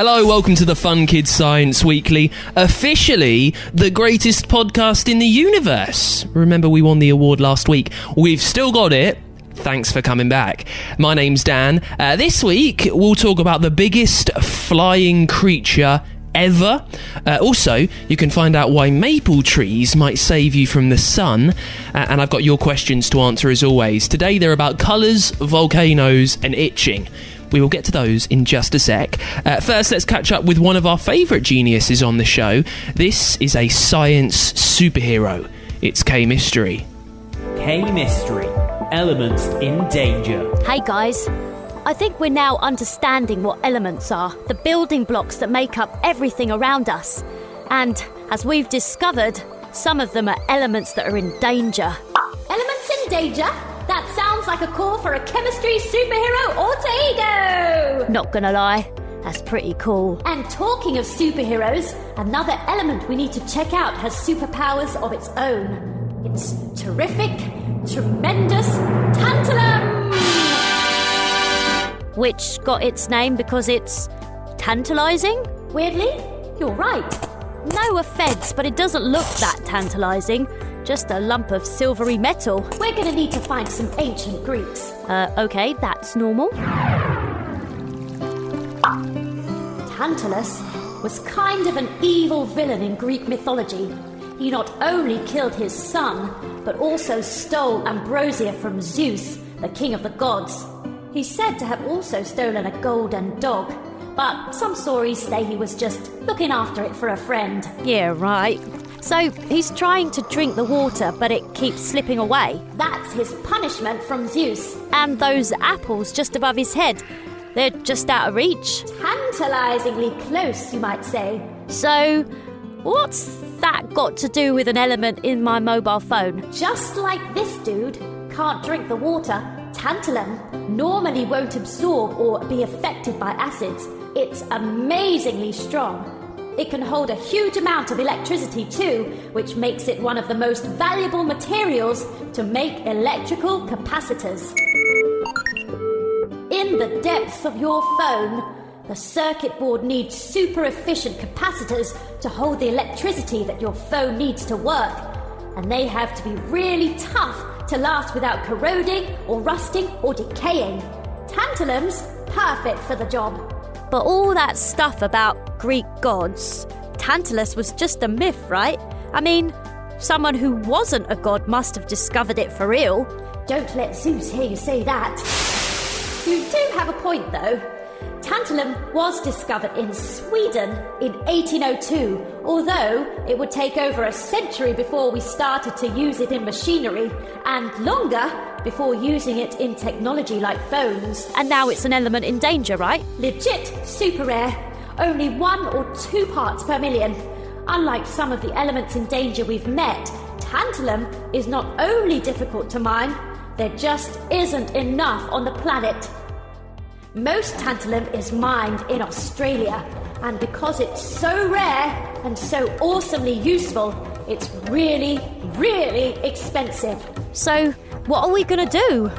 Hello, welcome to the Fun Kids Science Weekly, officially the greatest podcast in the universe. Remember, we won the award last week. We've still got it. Thanks for coming back. My name's Dan. This week, we'll talk about the biggest flying creature ever. Also, you can find out why maple trees might save you from the sun. And I've got your questions to answer as always. Today, they're about colours, volcanoes, and itching. We will get to those in just a sec. First, let's catch up with one of our favourite geniuses on the show. This is a science superhero. It's K-Mystery. K-Mystery. Elements in danger. Hey guys, I think we're now understanding what elements are, the building blocks that make up everything around us. And as we've discovered, some of them are elements that are in danger. Elements in danger? That sounds like a call for a chemistry superhero alter ego! Not gonna lie, that's pretty cool. And talking of superheroes, another element we need to check out has superpowers of its own. It's terrific, tremendous tantalum! Which got its name because it's tantalising? Weirdly, you're right. No offence, but it doesn't look that tantalising. Just a lump of silvery metal. We're going to need to find some ancient Greeks. Okay, that's normal. Tantalus was kind of an evil villain in Greek mythology. He not only killed his son, but also stole ambrosia from Zeus, the king of the gods. He's said to have also stolen a golden dog, but some stories say he was just looking after it for a friend. Yeah, right. So he's trying to drink the water, but it keeps slipping away. That's his punishment from Zeus. And those apples just above his head, they're just out of reach. Tantalizingly close, you might say. So, what's that got to do with an element in my mobile phone? Just like this dude can't drink the water, tantalum normally won't absorb or be affected by acids. It's amazingly strong. It can hold a huge amount of electricity too, which makes it one of the most valuable materials to make electrical capacitors. In the depths of your phone, the circuit board needs super efficient capacitors to hold the electricity that your phone needs to work. And they have to be really tough to last without corroding or rusting or decaying. Tantalum's perfect for the job. But all that stuff about Greek gods, Tantalus was just a myth, right? I mean, someone who wasn't a god must have discovered it for real. Don't let Zeus hear you say that. You do have a point, though. Tantalum was discovered in Sweden in 1802, although it would take over a century before we started to use it in machinery, and longer before using it in technology like phones. And now it's an element in danger, right? Legit super rare. Only 1 or 2 parts per million. Unlike some of the elements in danger we've met, tantalum is not only difficult to mine, there just isn't enough on the planet. Most tantalum is mined in Australia, and because it's so rare and so awesomely useful, it's really, really expensive. So, what are we gonna do?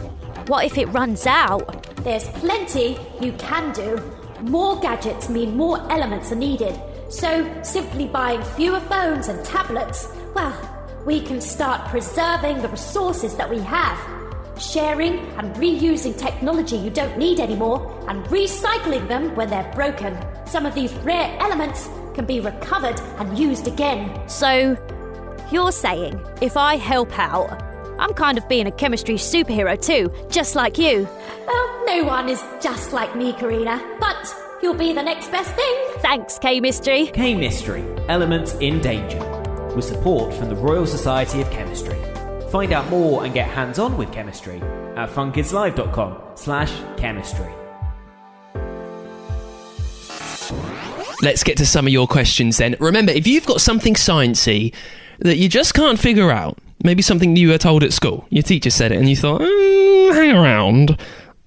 What if it runs out? There's plenty you can do. More gadgets mean more elements are needed. So, simply buying fewer phones and tablets, well, we can start preserving the resources that we have. Sharing and reusing technology you don't need anymore and recycling them when they're broken. Some of these rare elements can be recovered and used again. So, you're saying if I help out, I'm kind of being a chemistry superhero too, just like you. Well, no one is just like me, Karina, but you'll be the next best thing. Thanks, K-Mystery. K-Mystery. Elements in danger. With support from the Royal Society of Chemistry. Find out more and get hands-on with chemistry at funkidslive.com/chemistry. Let's get to some of your questions then. Remember, if you've got something sciencey that you just can't figure out, maybe something you were told at school, your teacher said it and you thought, hang around,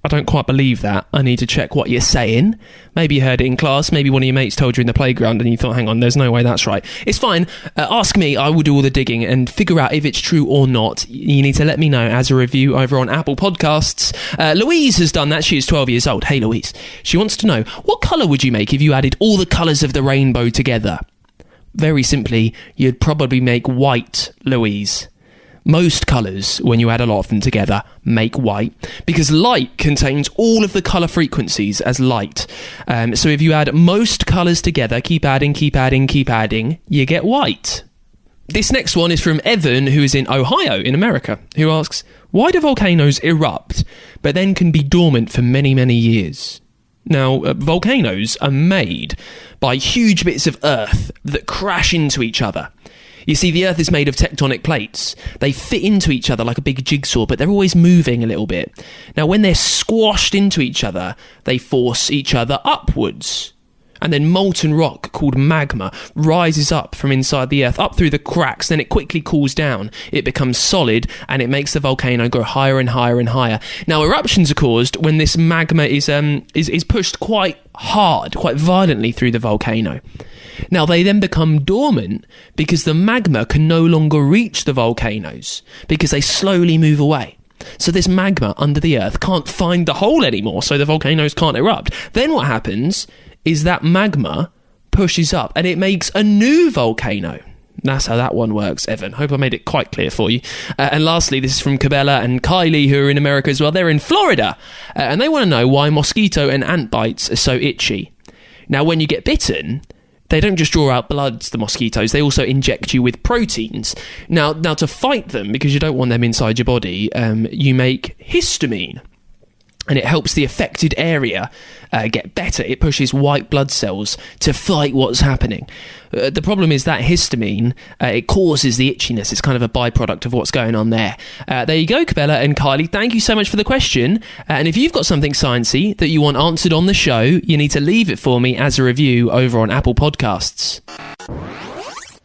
I don't quite believe that. I need to check what you're saying. Maybe you heard it in class. Maybe one of your mates told you in the playground and you thought, hang on, there's no way that's right. It's fine. Ask me. I will do all the digging and figure out if it's true or not. You need to let me know as a review over on Apple Podcasts. Louise has done that. She is 12 years old. Hey, Louise. She wants to know, what colour would you make if you added all the colours of the rainbow together? Very simply, you'd probably make white, Louise. Most colours, when you add a lot of them together, make white, because light contains all of the colour frequencies as light. So if you add most colours together, keep adding, you get white. This next one is from Evan, who is in Ohio, in America, who asks, why do volcanoes erupt, but then can be dormant for many, many years? Now, volcanoes are made by huge bits of earth that crash into each other. You see, the Earth is made of tectonic plates. They fit into each other like a big jigsaw, but they're always moving a little bit. Now, when they're squashed into each other, they force each other upwards. And then molten rock called magma rises up from inside the Earth, up through the cracks, then it quickly cools down. It becomes solid, and it makes the volcano go higher and higher and higher. Now, eruptions are caused when this magma is pushed quite hard, quite violently through the volcano. Now, they then become dormant because the magma can no longer reach the volcanoes because they slowly move away. So this magma under the Earth can't find the hole anymore, so the volcanoes can't erupt. Then what happens is that magma pushes up and it makes a new volcano. That's how that one works, Evan. Hope I made it quite clear for you. And lastly, this is from Cabela and Kylie, who are in America as well. They're in Florida, and they want to know why mosquito and ant bites are so itchy. Now, when you get bitten, they don't just draw out bloods, the mosquitoes, they also inject you with proteins. Now to fight them, because you don't want them inside your body, you make histamine. And it helps the affected area get better. It pushes white blood cells to fight what's happening. The problem is that histamine, it causes the itchiness. It's kind of a byproduct of what's going on there. There you go, Cabela and Kylie. Thank you so much for the question. And if you've got something sciencey that you want answered on the show, you need to leave it for me as a review over on Apple Podcasts.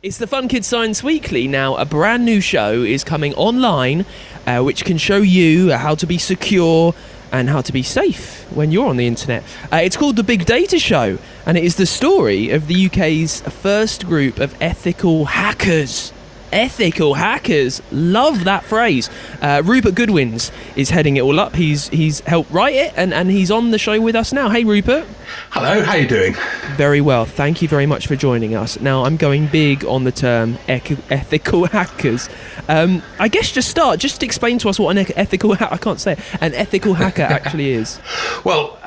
It's the Fun Kids Science Weekly. Now, a brand new show is coming online, which can show you how to be secure and how to be safe when you're on the internet. It's called The Big Data Show, and it is the story of the UK's first group of ethical hackers. Ethical hackers. Love that phrase. Rupert Goodwins is heading it all up. He's helped write it, and he's on the show with us now. Hey, Rupert. Hello, how you doing? Very well. Thank you very much for joining us. Now, I'm going big on the term ethical hackers. I guess just explain to us what an ethical hacker actually is. Well,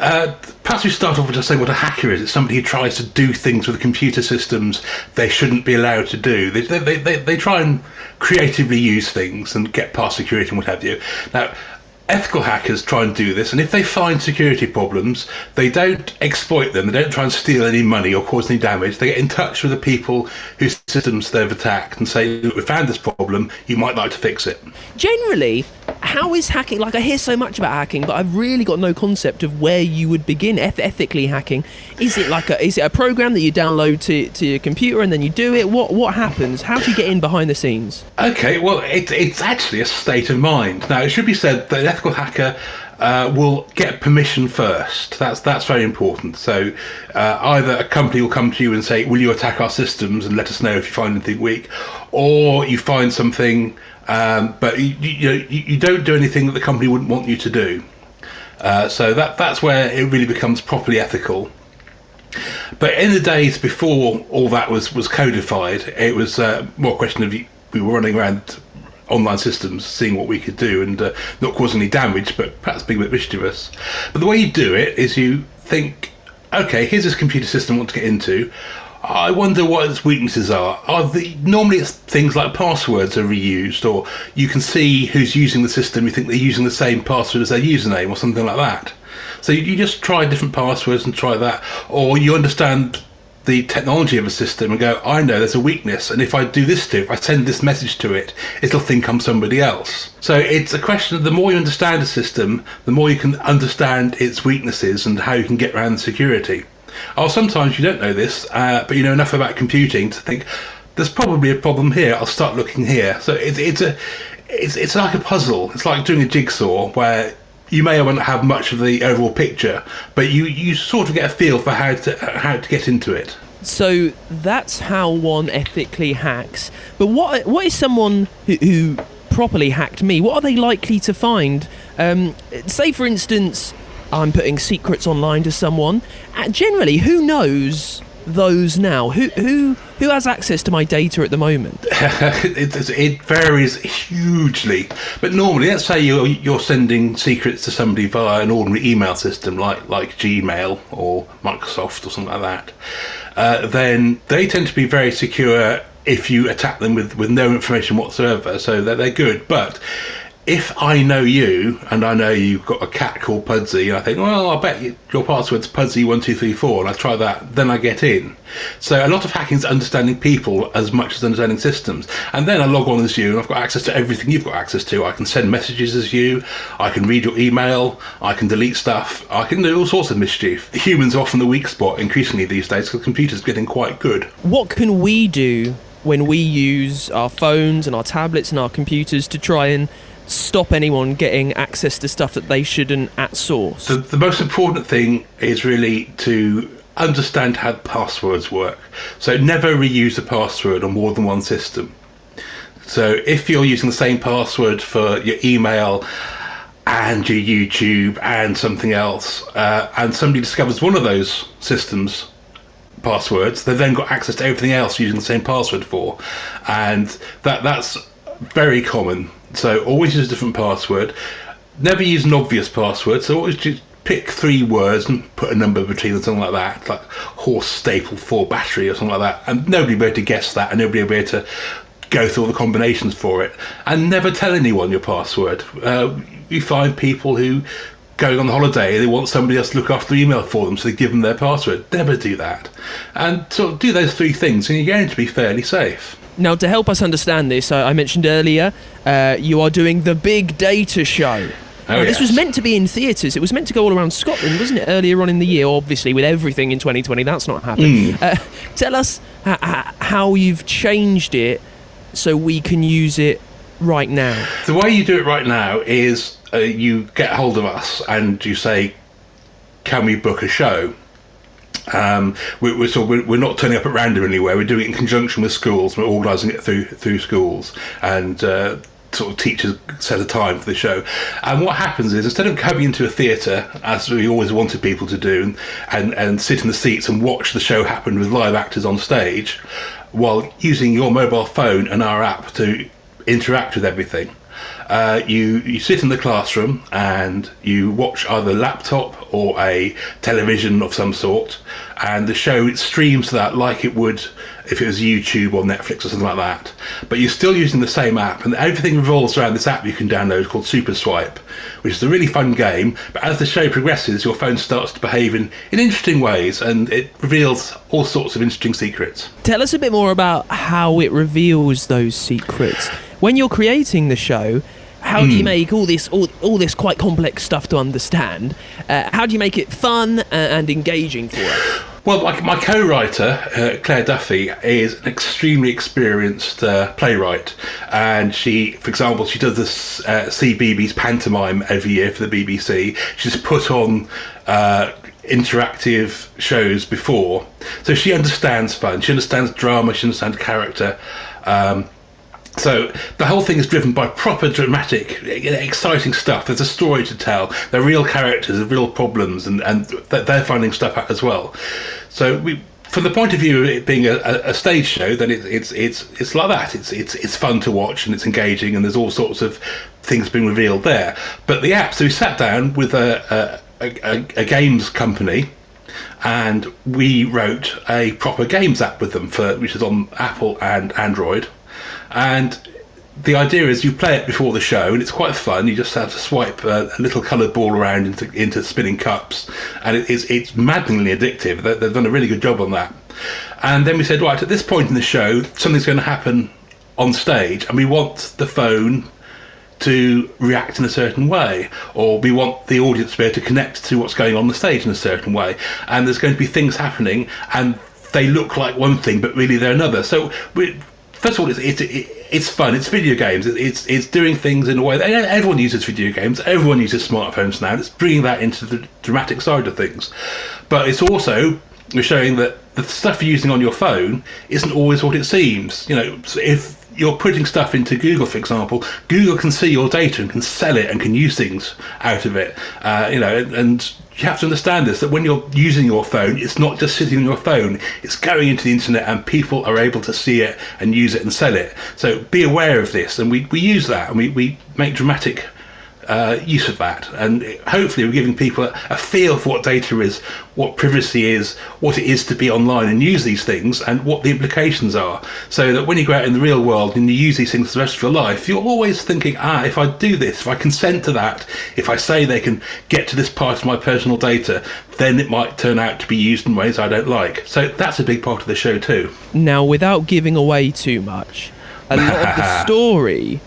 perhaps we start off with just saying what a hacker is. It's somebody who tries to do things with computer systems they shouldn't be allowed to do. They try and creatively use things and get past security and what have you. Now, ethical hackers try and do this, and if they find security problems, they don't exploit them, they don't try and steal any money or cause any damage. They get in touch with the people whose systems they've attacked and say, look, we found this problem, you might like to fix it. Generally, how is hacking, like I hear so much about hacking, but I've really got no concept of where you would begin ethically hacking. Is it a program that you download to your computer and then you do it? What happens? How do you get in behind the scenes? Okay, well, it's actually a state of mind. Now, it should be said that an ethical hacker will get permission first. That's very important. So either a company will come to you and say, will you attack our systems, and let us know if you find anything weak, or you find something but you don't do anything that the company wouldn't want you to do. So that's where it really becomes properly ethical. But in the days before all that was codified, it was more a question of we were running around online systems seeing what we could do and not causing any damage, but perhaps being a bit mischievous. But the way you do it is you think, okay, here's this computer system I want to get into. I wonder what its weaknesses are. Normally it's things like passwords are reused, or you can see who's using the system, you think they're using the same password as their username or something like that. So you just try different passwords and try that, or you understand the technology of a system and go, I know there's a weakness, and if I do this to it, if I send this message to it, it'll think I'm somebody else. So it's a question of the more you understand a system, the more you can understand its weaknesses and how you can get around security. Or sometimes you don't know this, but you know enough about computing to think there's probably a problem here. I'll start looking here. So it's like a puzzle. It's like doing a jigsaw where You may or may not have much of the overall picture, but you sort of get a feel for how to get into it. So that's how one ethically hacks. But what is someone who properly hacked me? What are they likely to find? Say, for instance, I'm putting secrets online to someone. Generally, who knows those now? Who has access to my data at the moment? It varies hugely, but normally, let's say you're sending secrets to somebody via an ordinary email system like Gmail or Microsoft or something like that, then they tend to be very secure if you attack them with no information whatsoever, so that they're good. But if I know you, and I know you've got a cat called Pudsey, and I think, well, I bet your password's Pudsey1234, and I try that, then I get in. So a lot of hacking is understanding people as much as understanding systems. And then I log on as you, and I've got access to everything you've got access to. I can send messages as you, I can read your email, I can delete stuff, I can do all sorts of mischief. Humans are often the weak spot increasingly these days, because computers are getting quite good. What can we do when we use our phones and our tablets and our computers to try and stop anyone getting access to stuff that they shouldn't at source? The most important thing is really to understand how passwords work. So never reuse a password on more than one system. So if you're using the same password for your email and your YouTube and something else, and somebody discovers one of those systems passwords, they've then got access to everything else using the same password for, and that's very common. So always use a different password. Never use an obvious password, so always just pick 3 words and put a number between them, something like that, like horse staple 4 battery or something like that, and nobody will be able to guess that, and nobody will be able to go through all the combinations for it. And never tell anyone your password. You find people who going on holiday, they want somebody else to look after the email for them, so they give them their password. Never do that. And sort of do those 3 things, and you're going to be fairly safe. Now, to help us understand this, I mentioned earlier, you are doing the Big Data Show. Now, this was meant to be in theatres. It was meant to go all around Scotland, wasn't it, earlier on in the year? Obviously, with everything in 2020, that's not happened. Tell us how you've changed it so we can use it right now. The way you do it right now is you get hold of us and you say, can we book a show? We're not turning up at random anywhere. We're doing it in conjunction with schools. We're organising it through schools, and sort of teachers set a time for the show. And what happens is, instead of coming into a theatre, as we always wanted people to do, and sit in the seats and watch the show happen with live actors on stage, while using your mobile phone and our app to interact with everything, you sit in the classroom and you watch either a laptop or a television of some sort, and the show streams to that like it would if it was YouTube or Netflix or something like that. But you're still using the same app, and everything revolves around this app you can download called SuperSwipe, which is a really fun game. But as the show progresses, your phone starts to behave in interesting ways, and it reveals all sorts of interesting secrets. Tell us a bit more about how it reveals those secrets. When you're creating the show, how do you make all this quite complex stuff to understand? How do you make it fun and engaging for us? Well, my co-writer, Claire Duffy, is an extremely experienced playwright, and she, for example, she does this CBeebies pantomime every year for the BBC. She's put on interactive shows before, so she understands fun, she understands drama, she understands character. So the whole thing is driven by proper dramatic, exciting stuff. There's a story to tell. There are real characters, there are real problems, and they're finding stuff out as well. So from the point of view of it being a stage show, then it's like that. It's fun to watch, and it's engaging, and there's all sorts of things being revealed there. But the app, so we sat down with a games company, and we wrote a proper games app with them, which is on Apple and Android. And the idea is you play it before the show, and it's quite fun. You just have to swipe a little coloured ball around into spinning cups, and it's maddeningly addictive. They've done a really good job on that. And then we said, right, at this point in the show, something's going to happen on stage, and we want the phone to react in a certain way, or we want the audience to be able to connect to what's going on the stage in a certain way. And there's going to be things happening, and they look like one thing, but really they're another. So first of all, it's fun. It's video games. It's doing things in a way that everyone uses video games. Everyone uses smartphones now. It's bringing that into the dramatic side of things. But it's also showing that the stuff you're using on your phone isn't always what it seems. If you're putting stuff into Google, for example, Google can see your data and can sell it and can use things out of it. And you have to understand this, that when you're using your phone, it's not just sitting on your phone, it's going into the internet and people are able to see it and use it and sell it. So be aware of this, and we use that, and we make dramatic use of that, and hopefully we're giving people a feel for what data is, what privacy is, what it is to be online and use these things, and what the implications are, so that when you go out in the real world and you use these things for the rest of your life, you're always thinking, if I do this, if I consent to that, if I say they can get to this part of my personal data, then it might turn out to be used in ways I don't like. So that's a big part of the show too. Now, without giving away too much, a lot of the story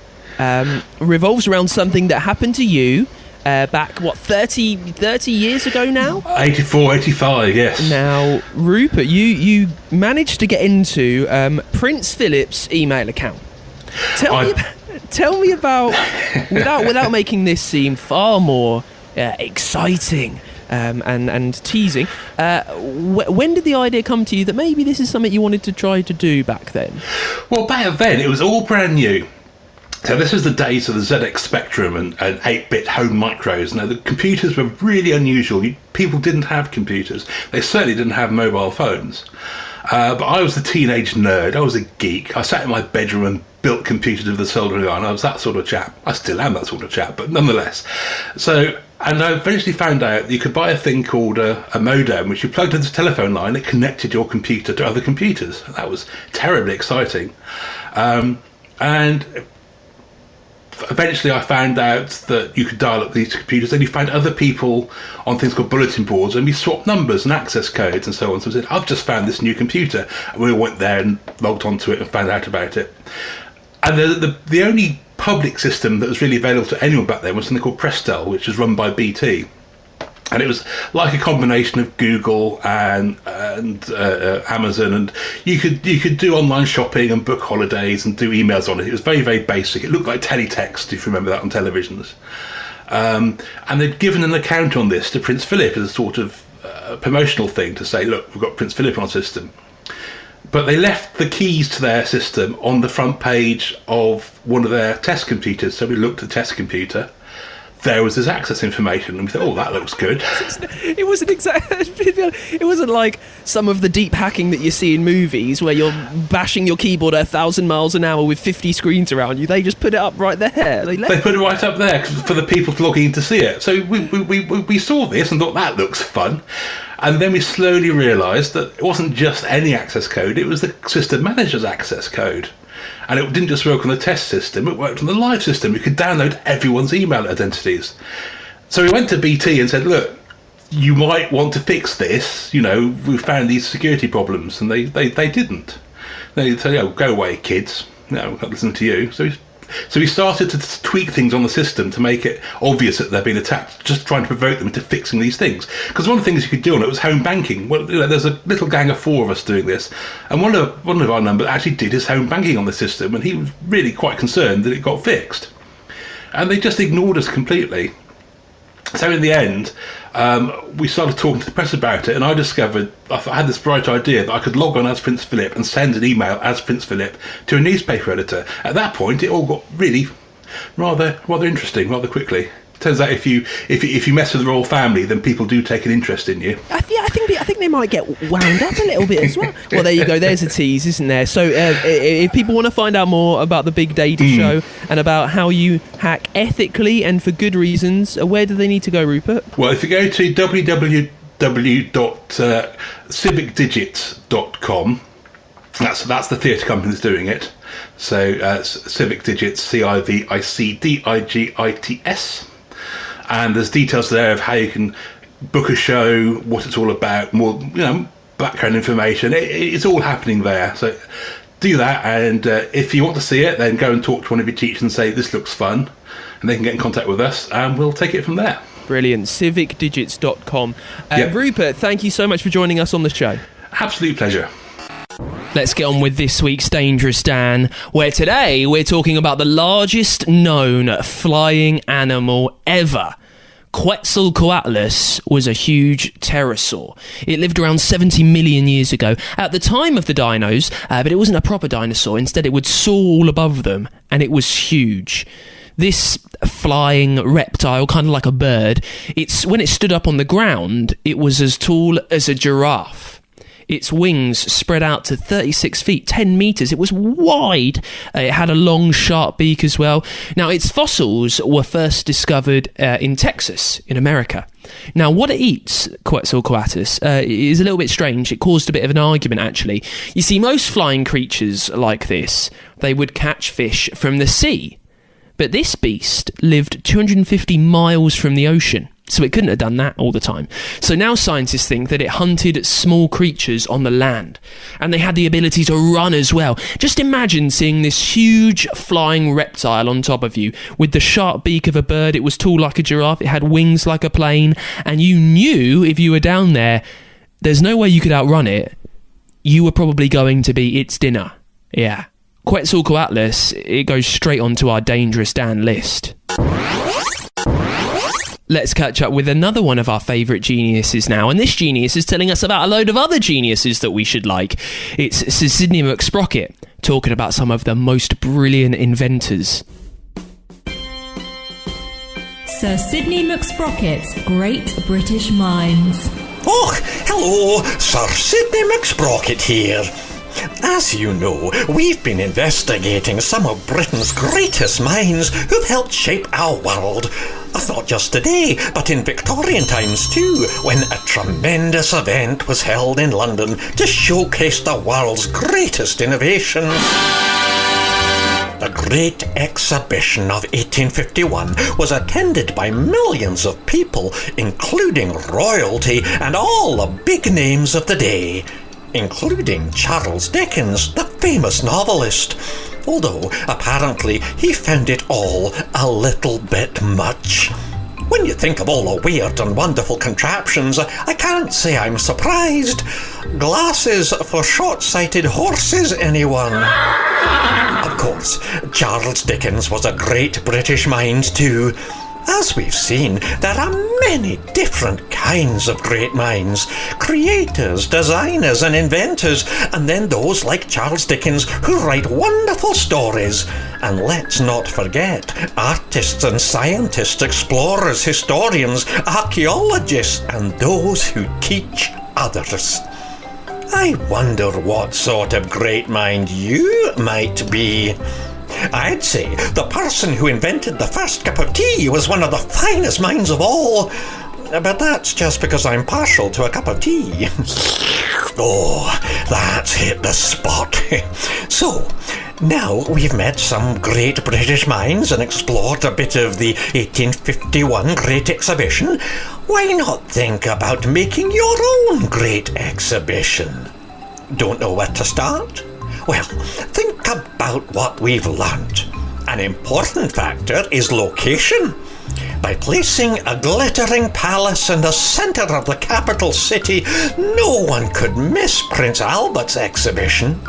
revolves around something that happened to you back, 30 years ago now? 84, 85, yes. Now, Rupert, you managed to get into Prince Philip's email account. Tell me about, without making this seem far more exciting and teasing, when did the idea come to you that maybe this is something you wanted to try to do back then? Well, back then, it was all brand new. So this was the days of the ZX Spectrum and 8-bit home micros. Now, the computers were really unusual. People didn't have computers. They certainly didn't have mobile phones. But I was the teenage nerd. I was a geek. I sat in my bedroom and built computers with a soldering iron. I was that sort of chap. I still am that sort of chap, but nonetheless. And I eventually found out that you could buy a thing called a modem, which you plugged into the telephone line. It connected your computer to other computers. That was terribly exciting. And eventually I found out that you could dial up these computers, and you find other people on things called bulletin boards, and we swapped numbers and access codes and so on. So I said, I've just found this new computer, and we all went there and logged onto it and found out about it. And the only public system that was really available to anyone back then was something called Prestel, which was run by BT. And it was like a combination of Google and Amazon, and you could do online shopping and book holidays and do emails on it. It was very, very basic. It looked like teletext, if you remember that on televisions. And they'd given an account on this to Prince Philip as a sort of promotional thing to say, look, we've got Prince Philip on our system. But they left the keys to their system on the front page of one of their test computers. So we looked at the test computer. There was this access information, and we thought, that looks good. It wasn't it wasn't like some of the deep hacking that you see in movies where you're bashing your keyboard at 1,000 miles an hour with 50 screens around you. They just put it up right there. They put it right up there for the people logging in to see it. So we saw this and thought, that looks fun. And then we slowly realised that it wasn't just any access code, it was the system manager's access code. And it didn't just work on the test system, it worked on the live system. You could download everyone's email identities. So we went to BT and said, look, you might want to fix this. We found these security problems. And they didn't. They said, go away, kids. No, we can't listen to you. So we started to tweak things on the system to make it obvious that they're being attacked, just trying to provoke them into fixing these things. Because one of the things you could do on it was home banking. Well, there's a little gang of 4 of us doing this, and one of our numbers actually did his home banking on the system, and he was really quite concerned that it got fixed. And they just ignored us completely. So in the end, we started talking to the press about it, and I discovered I had this bright idea that I could log on as Prince Philip and send an email as Prince Philip to a newspaper editor. At that point, it all got really rather interesting rather quickly. Turns out if you mess with the royal family, then people do take an interest in you. I think they might get wound up a little bit as well. Well, there you go. There's a tease, isn't there? So if people want to find out more about the Big Data Show and about how you hack ethically and for good reasons, where do they need to go, Rupert? Well, if you go to www.civicdigits.com, that's the theatre company that's doing it. So Civic Digits, CIVICDIGITS. And there's details there of how you can book a show, what it's all about, more background information. It's all happening there. So do that, and if you want to see it, then go and talk to one of your teachers and say, this looks fun, and they can get in contact with us, and we'll take it from there. Brilliant. Civicdigits.com. Yep. Rupert, thank you so much for joining us on the show. Absolute pleasure. Let's get on with this week's Dangerous Dan, where today we're talking about the largest known flying animal ever. Quetzalcoatlus was a huge pterosaur. It lived around 70 million years ago, at the time of the dinos, but it wasn't a proper dinosaur. Instead, it would soar all above them, and it was huge. This flying reptile, kind of like a bird, when it stood up on the ground, it was as tall as a giraffe. Its wings spread out to 36 feet, 10 metres. It was wide. It had a long, sharp beak as well. Now, its fossils were first discovered in Texas, in America. Now, what it eats, Quetzalcoatlus, is a little bit strange. It caused a bit of an argument, actually. You see, most flying creatures like this, they would catch fish from the sea. But this beast lived 250 miles from the ocean. So it couldn't have done that all the time. So now scientists think that it hunted small creatures on the land. And they had the ability to run as well. Just imagine seeing this huge flying reptile on top of you. With the sharp beak of a bird, it was tall like a giraffe, it had wings like a plane. And you knew if you were down there, there's no way you could outrun it. You were probably going to be its dinner. Yeah. Quetzalcoatlus, it goes straight onto our Dangerous Dan list. Let's catch up with another one of our favourite geniuses now, and this genius is telling us about a load of other geniuses that we should like. It's Sir Sidney McSprocket, talking about some of the most brilliant inventors. Sir Sidney McSprocket's Great British Minds. Oh, hello, Sir Sidney McSprocket here. As you know, we've been investigating some of Britain's greatest minds who've helped shape our world. Not just today, but in Victorian times too, when a tremendous event was held in London to showcase the world's greatest innovations. The Great Exhibition of 1851 was attended by millions of people, including royalty and all the big names of the day, including Charles Dickens, the famous novelist, although apparently he found it all a little bit much. When you think of all the weird and wonderful contraptions, I can't say I'm surprised. Glasses for short-sighted horses, anyone? Of course, Charles Dickens was a great British mind too. As we've seen, there are many different kinds of great minds. Creators, designers and inventors, and then those like Charles Dickens who write wonderful stories. And let's not forget artists and scientists, explorers, historians, archaeologists, and those who teach others. I wonder what sort of great mind you might be. I'd say the person who invented the first cup of tea was one of the finest minds of all. But that's just because I'm partial to a cup of tea. Oh, that's hit the spot. So, now we've met some great British minds and explored a bit of the 1851 Great Exhibition. Why not think about making your own great exhibition? Don't know where to start? Well, think about what we've learnt. An important factor is location. By placing a glittering palace in the centre of the capital city, no one could miss Prince Albert's exhibition.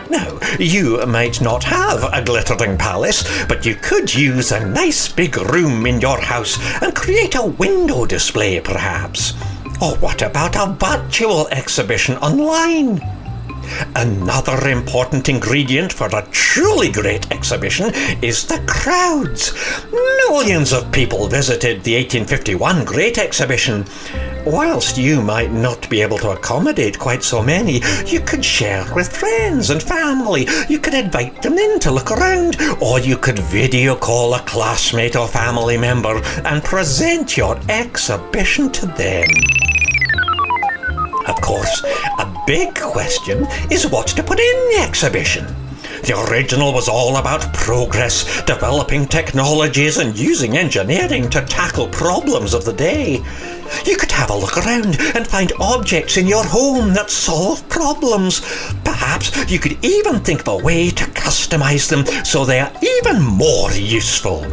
Now, you might not have a glittering palace, but you could use a nice big room in your house and create a window display, perhaps. Or what about a virtual exhibition online? Another important ingredient for a truly great exhibition is the crowds. Millions of people visited the 1851 Great Exhibition. Whilst you might not be able to accommodate quite so many, you could share with friends and family. You could invite them in to look around, or you could video call a classmate or family member and present your exhibition to them. Of course, a big question is what to put in the exhibition. The original was all about progress, developing technologies and using engineering to tackle problems of the day. You could have a look around and find objects in your home that solve problems. Perhaps you could even think of a way to customize them so they are even more useful.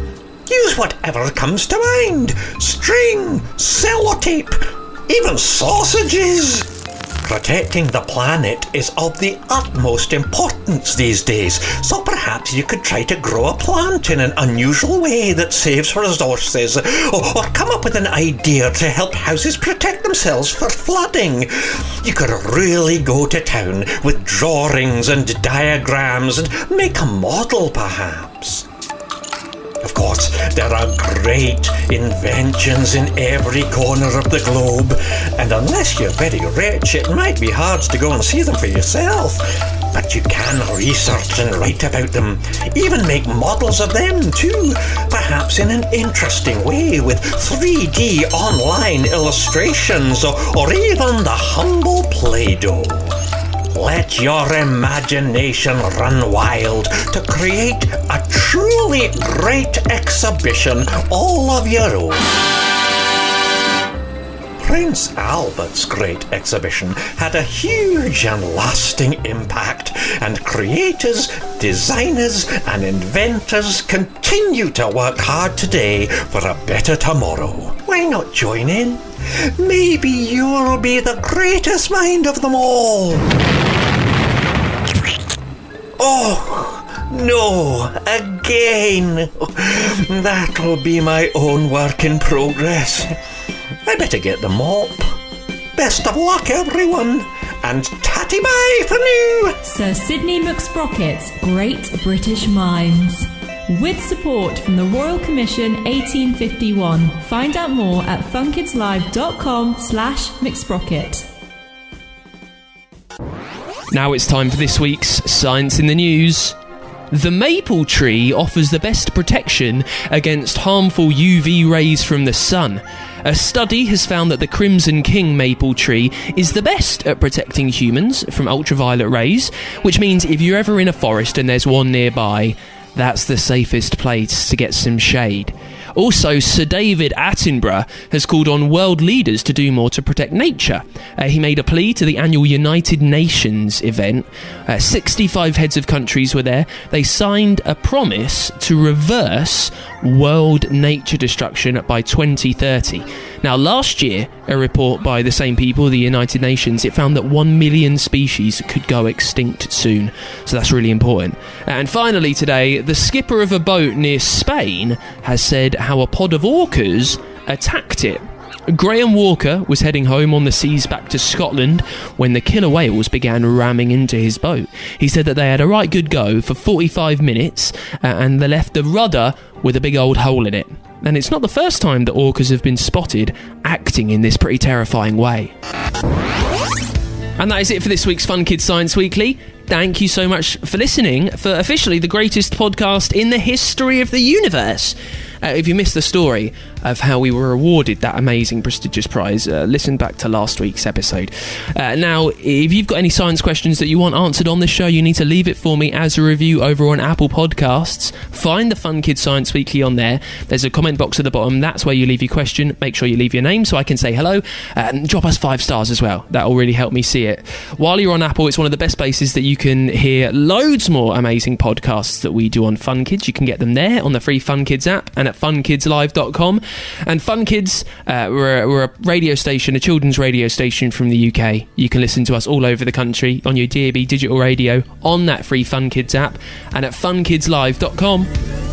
Use whatever comes to mind. String, sellotape, even sausages. Protecting the planet is of the utmost importance these days, so perhaps you could try to grow a plant in an unusual way that saves resources, or come up with an idea to help houses protect themselves for flooding. You could really go to town with drawings and diagrams and make a model, perhaps. Of course, there are great inventions in every corner of the globe, and unless you're very rich, it might be hard to go and see them for yourself. But you can research and write about them, even make models of them too, perhaps in an interesting way with 3D online illustrations or even the humble Play-Doh. Let your imagination run wild to create a truly great exhibition all of your own. Prince Albert's great exhibition had a huge and lasting impact, and creators, designers and inventors continue to work hard today for a better tomorrow. Why not join in? Maybe you'll be the greatest mind of them all. Oh, no, again. That'll be my own work in progress. I better get the mop. Best of luck, everyone, and tatty bye for now. Sir Sidney McSprocket's Great British Minds. With support from the Royal Commission 1851. Find out more at funkidslive.com/McSprocket. Now it's time for this week's Science in the News. The maple tree offers the best protection against harmful UV rays from the sun. A study has found that the Crimson King maple tree is the best at protecting humans from ultraviolet rays, which means if you're ever in a forest and there's one nearby, that's the safest place to get some shade. Also, Sir David Attenborough has called on world leaders to do more to protect nature. He made a plea to the annual United Nations event. 65 heads of countries were there. They signed a promise to reverse world nature destruction by 2030. Now, last year, a report by the same people, the United Nations, it found that 1 million species could go extinct soon. So that's really important. And finally today, the skipper of a boat near Spain has said how a pod of orcas attacked it. Graham Walker was heading home on the seas back to Scotland when the killer whales began ramming into his boat. He said that they had a right good go for 45 minutes and they left the rudder with a big old hole in it. And it's not the first time that orcas have been spotted acting in this pretty terrifying way. And that is it for this week's Fun Kids Science Weekly. Thank you so much for listening for officially the greatest podcast in the history of the universe. If you missed the story of how we were awarded that amazing prestigious prize, listen back to last week's episode. Now, if you've got any science questions that you want answered on the show, you need to leave it for me as a review over on Apple Podcasts. Find the Fun Kids Science Weekly on there. There's a comment box at the bottom. That's where you leave your question. Make sure you leave your name so I can say hello. And drop us 5 stars as well. That will really help me see it. While you're on Apple, it's one of the best places that you can hear loads more amazing podcasts that we do on Fun Kids. You can get them there on the free Fun Kids app and at funkidslive.com. And Fun Kids, we're a radio station, a children's radio station from the UK. You can listen to us all over the country on your DAB digital radio on that free Fun Kids app and at funkidslive.com.